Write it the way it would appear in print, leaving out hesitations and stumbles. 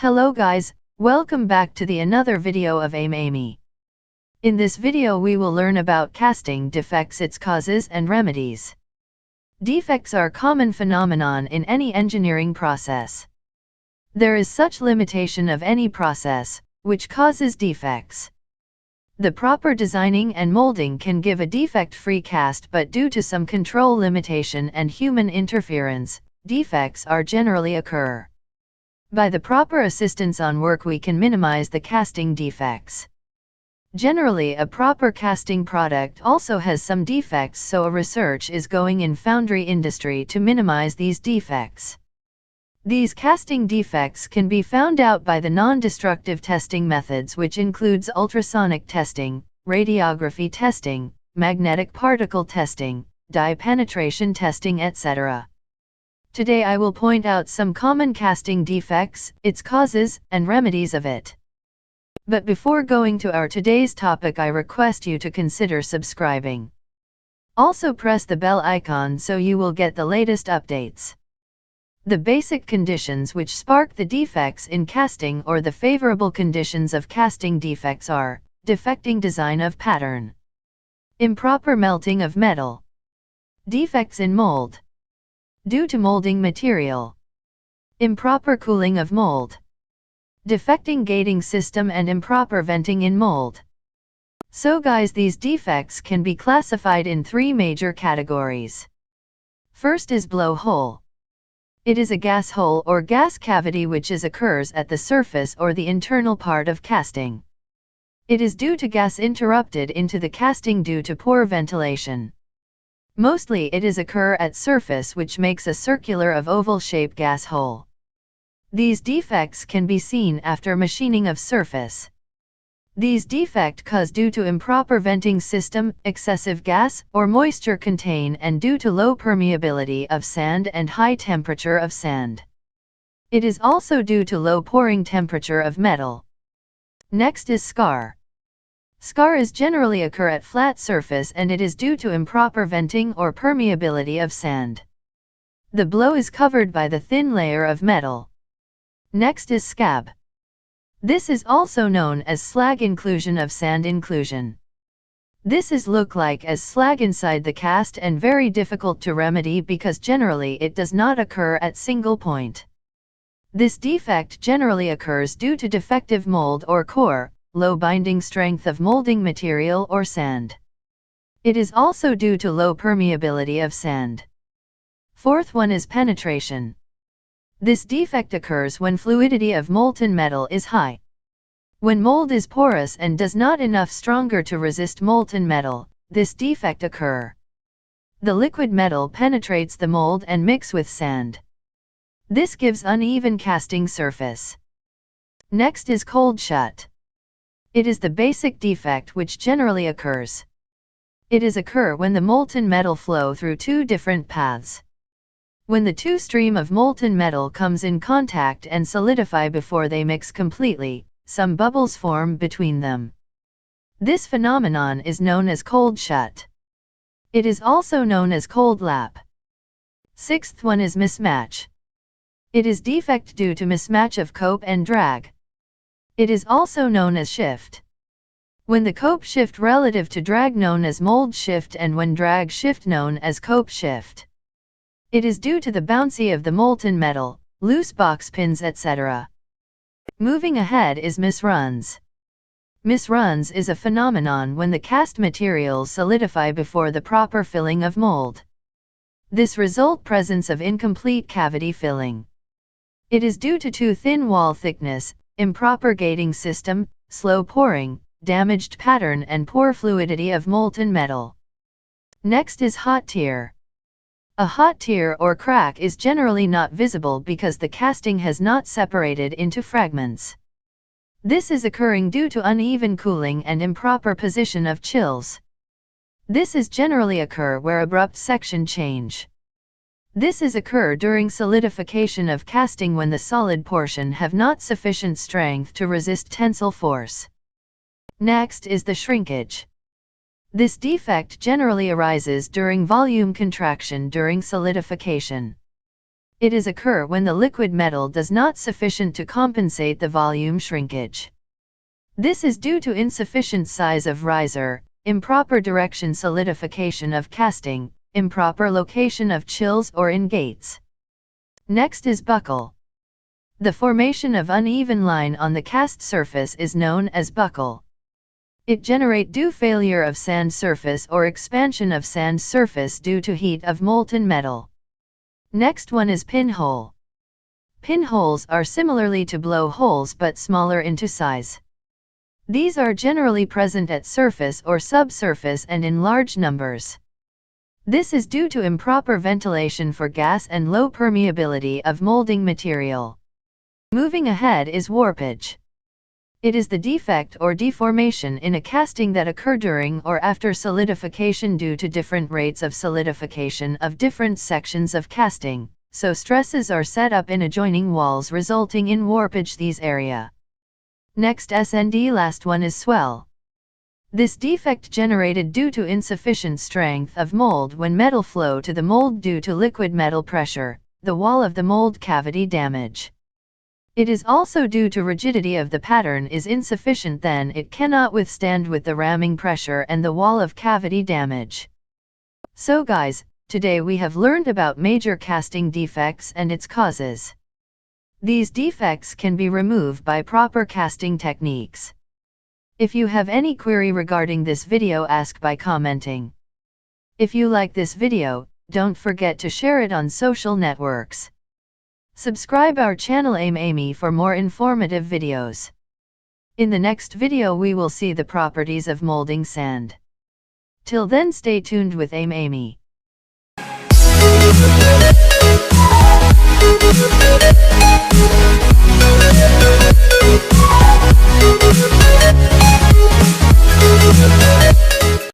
Hello guys, welcome back to another video of Amy. In this video we will learn about casting defects, its causes and remedies. Defects are a common phenomenon in any engineering process. There is such limitation of any process, which causes defects. The proper designing and molding can give a defect-free cast, but due to some control limitation and human interference, defects are generally occur. By the proper assistance on work we can minimize the casting defects. Generally a proper casting product also has some defects, so a research is going in foundry industry to minimize these defects. These casting defects can be found out by the non-destructive testing methods, which includes ultrasonic testing, radiography testing, magnetic particle testing, dye penetration testing, etc. Today I will point out some common casting defects, its causes, and remedies of it. But before going to our today's topic, I request you to consider subscribing. Also press the bell icon so you will get the latest updates. The basic conditions which spark the defects in casting, or the favorable conditions of casting defects, are defecting design of pattern, improper melting of metal, defects in mold due to molding material, improper cooling of mold, defecting gating system, and improper venting in mold. So guys, these defects can be classified in three major categories. First is blowhole. It is a gas hole or gas cavity which occurs at the surface or the internal part of casting. It is due to gas interrupted into the casting due to poor ventilation. Mostly it occur at surface, which makes a circular of oval-shaped gas hole. These defects can be seen after machining of surface. These defects cause due to improper venting system, excessive gas or moisture contain, and due to low permeability of sand and high temperature of sand. It is also due to low pouring temperature of metal. Next is scar. Scar is generally occur at flat surface, and it is due to improper venting or permeability of sand. The blow is covered by the thin layer of metal. Next is scab. This is also known as slag inclusion of sand inclusion. This look like as slag inside the cast and very difficult to remedy because generally it does not occur at single point. This defect generally occurs due to defective mold or core, low binding strength of molding material or sand. It is also due to low permeability of sand. Fourth one is penetration. This defect occurs when fluidity of molten metal is high. When mold is porous and does not enough stronger to resist molten metal, this defect occur. The liquid metal penetrates the mold and mix with sand. This gives uneven casting surface. Next is cold shut. It is the basic defect which generally occurs. It occur when the molten metal flow through two different paths. When the two stream of molten metal comes in contact and solidify before they mix completely, some bubbles form between them. This phenomenon is known as cold shut. It is also known as cold lap. Sixth one is mismatch. It is defect due to mismatch of cope and drag. It is also known as shift. When the cope shift relative to drag known as mold shift, and when drag shift known as cope shift. It is due to the bouncy of the molten metal, loose box pins, etc. Moving ahead is misruns. Misruns is a phenomenon when the cast materials solidify before the proper filling of mold. This result presence of incomplete cavity filling. It is due to too thin wall thickness, improper gating system, slow pouring, damaged pattern, and poor fluidity of molten metal. Next is hot tear. A hot tear or crack is generally not visible because the casting has not separated into fragments. This is occurring due to uneven cooling and improper position of chills. This generally occur where abrupt section change. This occur during solidification of casting when the solid portion have not sufficient strength to resist tensile force. Next is the shrinkage. This defect generally arises during volume contraction during solidification. It is occur when the liquid metal does not sufficient to compensate the volume shrinkage. This is due to insufficient size of riser, improper direction solidification of casting, improper location of chills or ingates. Next is buckle. The formation of uneven line on the cast surface is known as buckle. It generate due failure of sand surface or expansion of sand surface due to heat of molten metal. Next one is pinhole. Pinholes are similarly to blow holes but smaller into size. These are generally present at surface or subsurface and in large numbers. This is due to improper ventilation for gas and low permeability of molding material. Moving ahead is warpage. It is the defect or deformation in a casting that occur during or after solidification due to different rates of solidification of different sections of casting, so stresses are set up in adjoining walls resulting in warpage these area. Next last one is swell. This defect generated due to insufficient strength of mold when metal flow to the mold due to liquid metal pressure, the wall of the mold cavity damage. It is also due to rigidity of the pattern is insufficient, then it cannot withstand with the ramming pressure and the wall of cavity damage. So guys, today we have learned about major casting defects and its causes. These defects can be removed by proper casting techniques. If you have any query regarding this video, ask by commenting. If you like this video, don't forget to share it on social networks. Subscribe our channel Amy for more informative videos. In the next video we will see the properties of molding sand. Till then, stay tuned with Amy. We'll be right back.